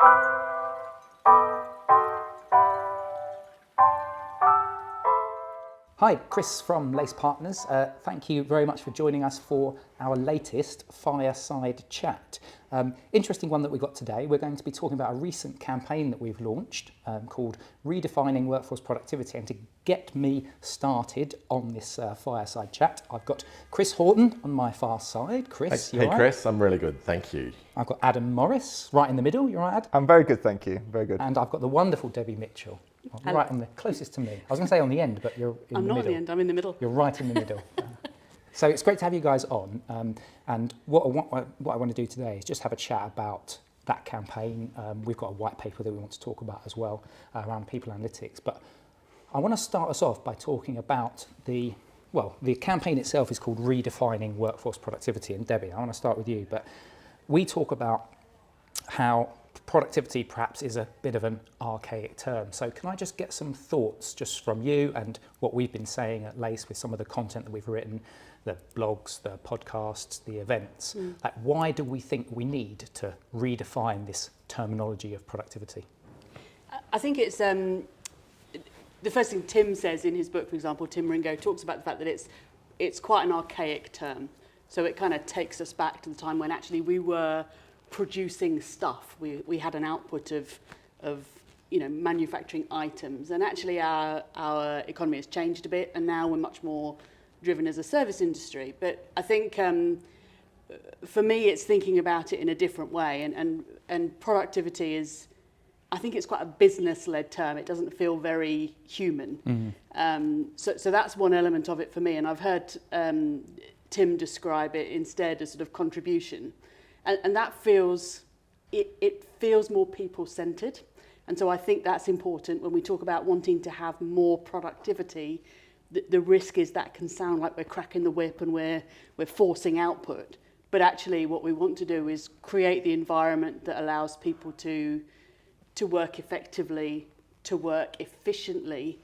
Hi, Chris from Lace Partners. Thank you very much for joining us for our latest fireside chat. Interesting one that we've got today. We're going to be talking about a recent campaign that we've launched called Redefining Workforce Productivity. And to get me started on this fireside chat, I've got Chris Horton on my far side. Chris, you all right? Chris, I'm really good, thank you. I've got Adam Morris right in the middle. You all right, Ad? I'm very good, thank you. Very good. And I've got the wonderful Debbie Mitchell. Right on the closest to me. I was going to say on the end, but you're in the middle. I'm not on the end, I'm in the middle. You're right in the middle. So it's great to have you guys on. And what I want to do today is just have a chat about that campaign. We've got a white paper that we want to talk about as well around people analytics. But I want to start us off by talking about the campaign itself is called Redefining Workforce Productivity. And Debbie, I want to start with you. But we talk about how productivity perhaps is a bit of an archaic term. So can I just get some thoughts just from you and what we've been saying at Lace with some of the content that we've written, the blogs, the podcasts, the events. Like, why do we think we need to redefine this terminology of productivity? I think it's the first thing Tim says in his book, for example, Tim Ringo talks about the fact that it's quite an archaic term. So it kind of takes us back to the time when actually we were producing stuff. We had an output of manufacturing items, and actually our economy has changed a bit, and now we're much more driven as a service industry. But I think for me it's thinking about it in a different way, and productivity is, I think it's quite a business-led term. It doesn't feel very human. So that's one element of it for me, and I've heard Tim describe it instead as sort of contribution. And that feels, it feels more people-centred. And so I think that's important when we talk about wanting to have more productivity. The risk is that can sound like we're cracking the whip and we're forcing output. But actually what we want to do is create the environment that allows people to work effectively, to work efficiently,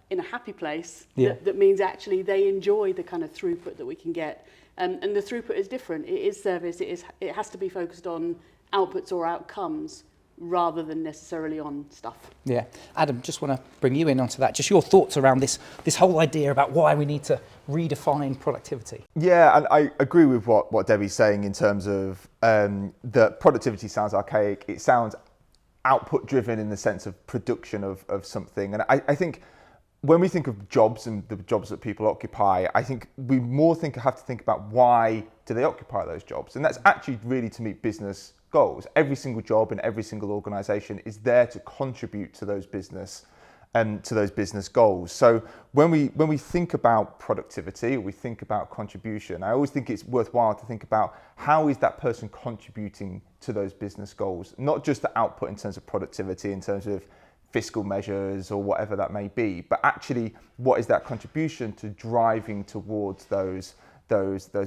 in a happy place. That means actually they enjoy the kind of throughput that we can get. And the throughput is different. It is service. It has to be focused on outputs or outcomes rather than necessarily on stuff. Yeah, Adam, just want to bring you in onto that. Just your thoughts around this whole idea about why we need to redefine productivity. Yeah, and I agree with what Debbie's saying in terms of that productivity sounds archaic. It sounds output driven in the sense of production of something. And I think when we think of jobs and the jobs that people occupy, I think we have to think about why do they occupy those jobs? And that's actually really to meet business goals. Every single job in every single organisation is there to contribute to those business goals. So when we think about productivity, or we think about contribution, I always think it's worthwhile to think about how is that person contributing to those business goals, not just the output in terms of productivity, in terms of fiscal measures or whatever that may be, but actually what is that contribution to driving towards those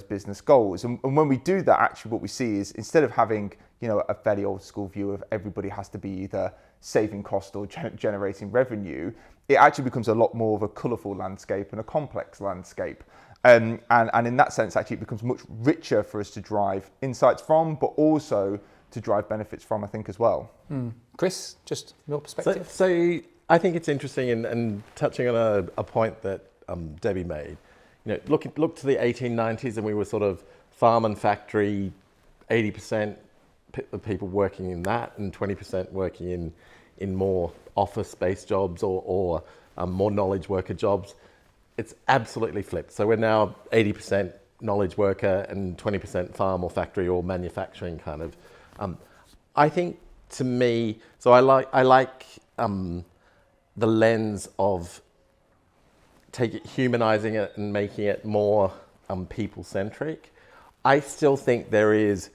business goals. And when we do that, actually what we see is instead of having a fairly old school view of everybody has to be either saving cost or generating revenue, it actually becomes a lot more of a colourful landscape and a complex landscape. And in that sense, actually it becomes much richer for us to drive insights from, but also to drive benefits from, I think, as well. Chris, just your perspective. So I think it's interesting, and touching on a point that Debbie made. Look to the 1890s, and we were sort of farm and factory, 80% of people working in that, and 20% working in more office-based jobs or more knowledge worker jobs. It's absolutely flipped. So we're now 80% knowledge worker and 20% farm or factory or manufacturing kind of. I think, to me, so I like the lens of humanizing it and making it more people-centric. I still think there is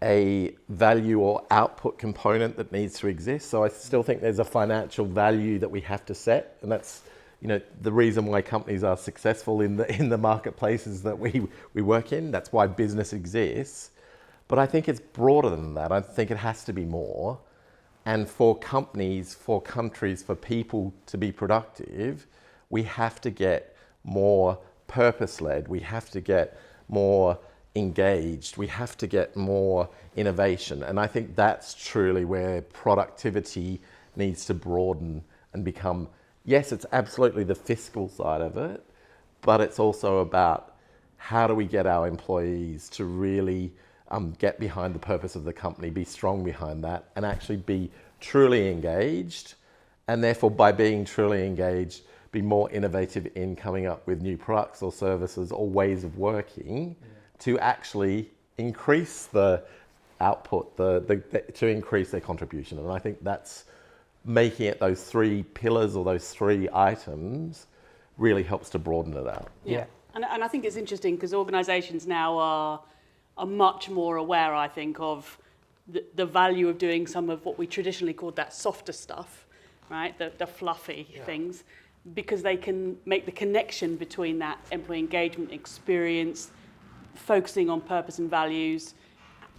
a value or output component that needs to exist. So I still think there's a financial value that we have to set, and that's the reason why companies are successful in the marketplaces that we work in. That's why business exists. But I think it's broader than that. I think it has to be more. And for companies, for countries, for people to be productive, we have to get more purpose-led. We have to get more engaged, we have to get more innovation. And I think that's truly where productivity needs to broaden and become, yes, it's absolutely the fiscal side of it, but it's also about how do we get our employees to really get behind the purpose of the company, be strong behind that, and actually be truly engaged. And therefore, by being truly engaged, be more innovative in coming up with new products or services or ways of working to actually increase the output, to increase their contribution. And I think that's making it those three pillars or those three items really helps to broaden it out. Yeah. And I think it's interesting because organisations now are much more aware, I think, of the value of doing some of what we traditionally called that softer stuff, right? The fluffy things, because they can make the connection between that employee engagement experience, focusing on purpose and values,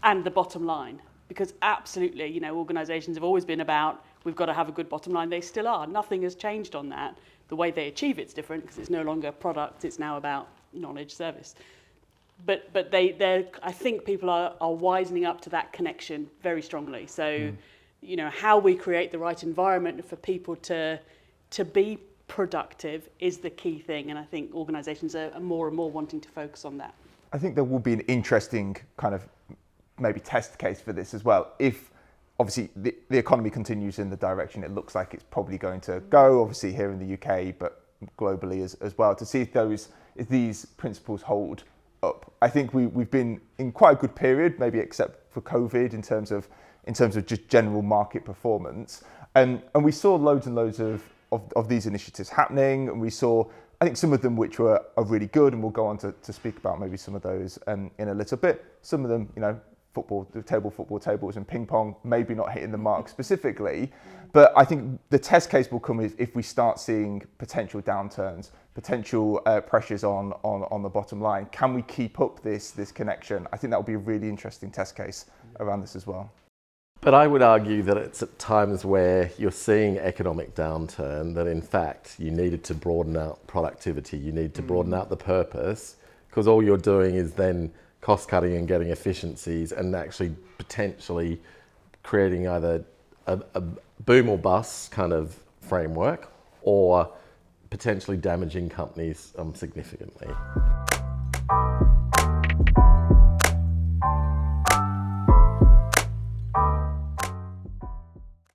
and the bottom line. Because absolutely, you know, organisations have always been about, we've got to have a good bottom line. They still are. Nothing has changed on that. The way they achieve it's different because it's no longer product, it's now about knowledge service. But they're I think people are wisening up to that connection very strongly. So, you know, how we create the right environment for people to be productive is the key thing. And I think organisations are more and more wanting to focus on that. I think there will be an interesting kind of maybe test case for this as well. If obviously the economy continues in the direction it looks like it's probably going to go, obviously here in the UK, but globally as well, to see if these principles hold up. I think we've been in quite a good period, maybe except for COVID, in terms of just general market performance. And we saw loads and loads of these initiatives happening, and we saw, I think, some of them which are really good, and we'll go on to speak about maybe some of those in a little bit. Some of them, you know, football tables and ping pong, maybe not hitting the mark specifically, but I think the test case will come if we start seeing potential downturns, potential pressures on the bottom line. Can we keep up this connection? I think that will be a really interesting test case around this as well. But I would argue that it's at times where you're seeing economic downturn that in fact you needed to broaden out productivity, you need to broaden out the purpose, because all you're doing is then cost cutting and getting efficiencies and actually potentially creating either a boom or bust kind of framework or potentially damaging companies significantly.